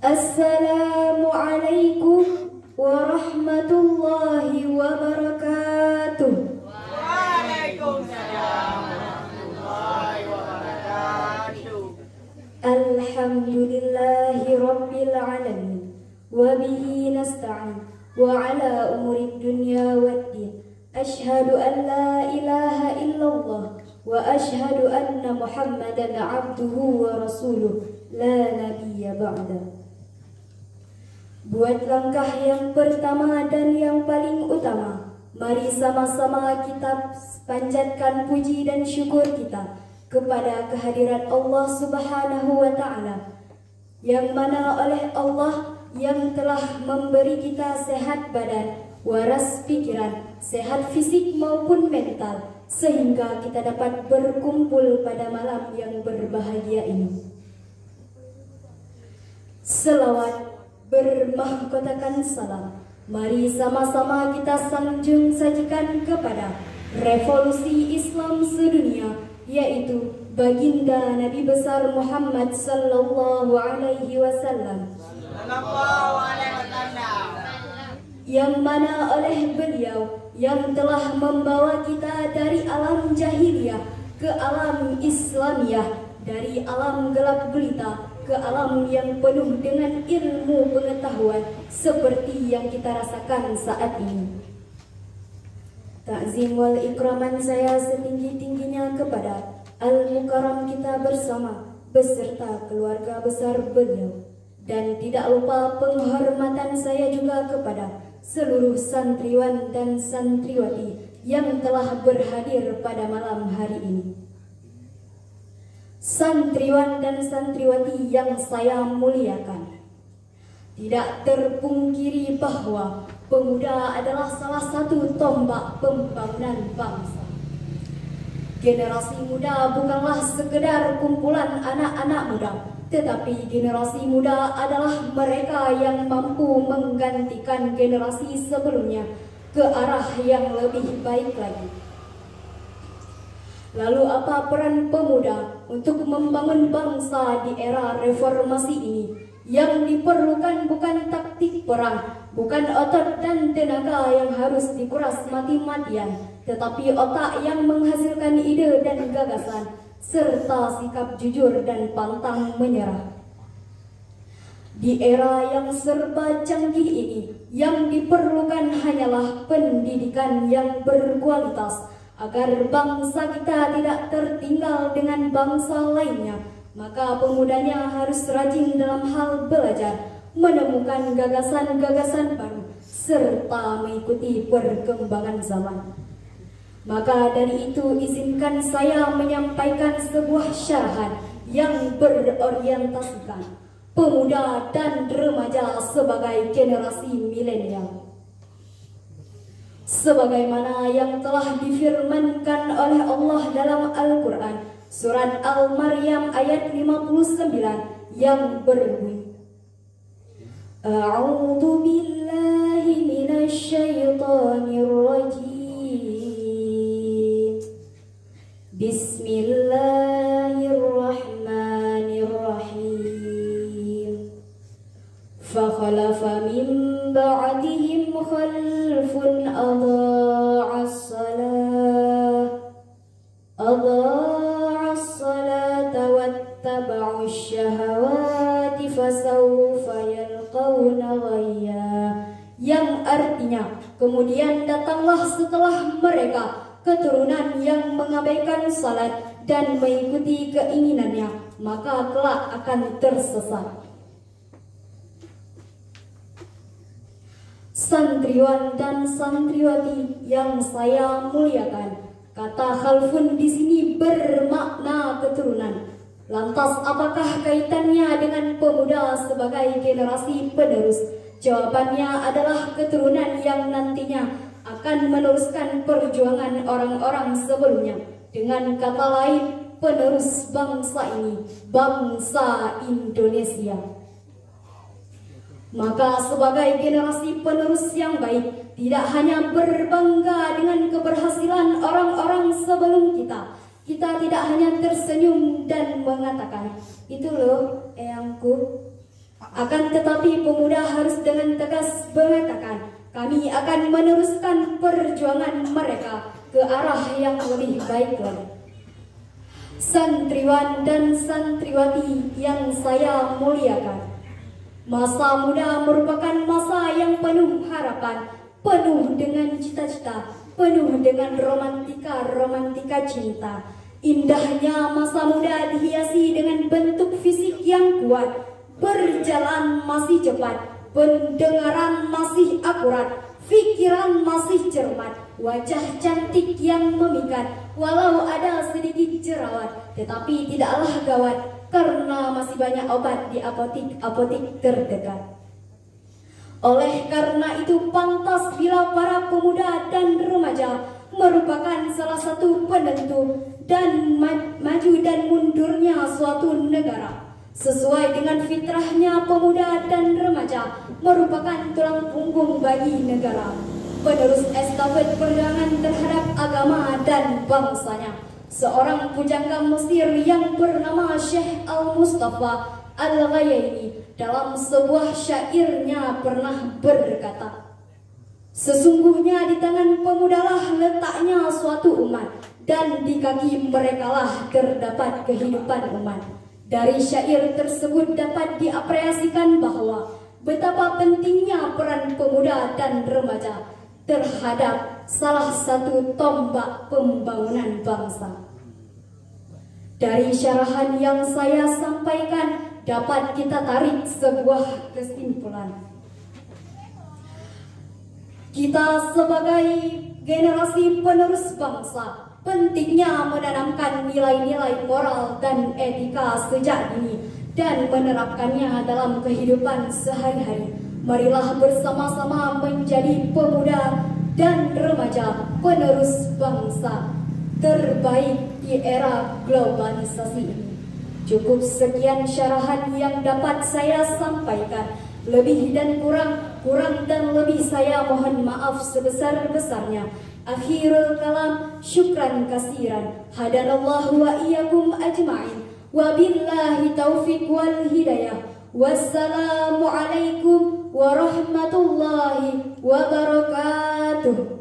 Assalamualaikum warahmatullahi wabarakatuh. Waalaikumsalam warahmatullahi wabarakatuh. Alhamdulillahi rabbil alamin, wa bihi nasta'in, wa ala umuri dunya waddin. Ashhadu an la ilaha illallah wa ashhadu anna Muhammadan abduhu wa rasuluh, la nabiyya ba'da. Buat langkah yang pertama dan yang paling utama, mari sama-sama kita panjatkan puji dan syukur kita kepada kehadirat Allah Subhanahu wa Ta'ala, yang mana oleh Allah yang telah memberi kita sehat badan, waras pikiran, sehat fisik maupun mental, sehingga kita dapat berkumpul pada malam yang berbahagia ini. Selawat bermahkotakan salam, mari sama-sama kita sanjung sajikan kepada revolusi Islam sedunia, yaitu baginda Nabi besar Muhammad sallallahu alaihi wasallam, yang mana oleh beliau yang telah membawa kita dari alam jahiliyah ke alam Islamiyah, dari alam gelap gulita ke alam yang penuh dengan ilmu pengetahuan seperti yang kita rasakan saat ini. Takzim wal ikraman saya setinggi-tingginya kepada Al-Mukarram kita bersama beserta keluarga besar beliau, dan tidak lupa penghormatan saya juga kepada seluruh santriwan dan santriwati yang telah berhadir pada malam hari ini. Santriwan dan santriwati yang saya muliakan, tidak terpungkiri bahwa pemuda adalah salah satu tombak pembangunan bangsa. Generasi muda bukanlah sekedar kumpulan anak-anak muda, tetapi generasi muda adalah mereka yang mampu menggantikan generasi sebelumnya ke arah yang lebih baik lagi. Lalu apa peran pemuda untuk membangun bangsa di era reformasi ini? Yang diperlukan bukan taktik perang, bukan otot dan tenaga yang harus dikuras mati-matian, tetapi otak yang menghasilkan ide dan gagasan, serta sikap jujur dan pantang menyerah. Di era yang serba canggih ini, yang diperlukan hanyalah pendidikan yang berkualitas, agar bangsa kita tidak tertinggal dengan bangsa lainnya. Maka pemudanya harus rajin dalam hal belajar, menemukan gagasan-gagasan baru, serta mengikuti perkembangan zaman. Maka dari itu izinkan saya menyampaikan sebuah syarahan yang berorientasikan pemuda dan remaja sebagai generasi milenial. Sebagaimana yang telah difirmankan oleh Allah dalam Al-Quran, surat Al-Maryam ayat 59 yang berbunyi, A'udzu billahi minasy syaithanir rajim. Bismillahirrahmanirrahim. Fa khalafa min ba'dihim khalfun adha'as salata wattaba'u syahawati fasawfa yalqawna ghayya, yang artinya kemudian datanglah setelah mereka keturunan yang mengabaikan salat dan mengikuti keinginannya, maka kelak akan tersesat. Santriwan dan santriwati yang saya muliakan, kata khalfun di sini bermakna keturunan. Lantas apakah kaitannya dengan pemuda sebagai generasi penerus? Jawabannya adalah keturunan yang nantinya akan meneruskan perjuangan orang-orang sebelumnya. Dengan kata lain, penerus bangsa ini, bangsa Indonesia. Maka sebagai generasi penerus yang baik, tidak hanya berbangga dengan keberhasilan orang-orang sebelum kita, kita tidak hanya tersenyum dan mengatakan, itu loh eyangku, Akan tetapi pemuda harus dengan tegas mengatakan, kami akan meneruskan perjuangan mereka ke arah yang lebih baik lagi. Santriwan dan santriwati yang saya muliakan, masa muda merupakan masa yang penuh harapan, penuh dengan cita-cita, penuh dengan romantika cinta. Indahnya masa muda dihiasi dengan bentuk fisik yang kuat, berjalan masih cepat, pendengaran masih akurat, pikiran masih cermat, wajah cantik yang memikat, walau ada sedikit jerawat, tetapi tidaklah gawat, karena masih banyak obat di apotik terdekat. Oleh karena itu pantas bila para pemuda dan remaja merupakan salah satu penentu dan maju dan mundurnya suatu negara. Sesuai dengan fitrahnya, pemuda dan remaja merupakan tulang punggung bagi negara, penerus estafet perjuangan terhadap agama dan bangsanya. Seorang pujangga Mesir yang bernama Syekh Al-Mustafa Al-Ghayaini dalam sebuah syairnya pernah berkata, sesungguhnya di tangan pemudalah letaknya suatu umat, dan di kaki merekalah terdapat kehidupan umat. Dari syair tersebut dapat diapresiasikan bahwa betapa pentingnya peran pemuda dan remaja terhadap salah satu tombak pembangunan bangsa. Dari syarahan yang saya sampaikan dapat kita tarik sebuah kesimpulan. Kita sebagai generasi penerus bangsa pentingnya menanamkan nilai-nilai moral dan etika sejak dini dan menerapkannya dalam kehidupan sehari-hari. Marilah bersama-sama menjadi pemuda dan remaja penerus bangsa terbaik di era globalisasi ini. Cukup sekian syarahan yang dapat saya sampaikan. Lebih dan kurang dan lebih saya mohon maaf sebesar-besarnya. Akhirul kalam, syukran kasiran. Hadanallahu wa iyyakum ajma'in. Wabillahi taufiq wal hidayah. Wassalamualaikum warahmatullahi wabarakatuh.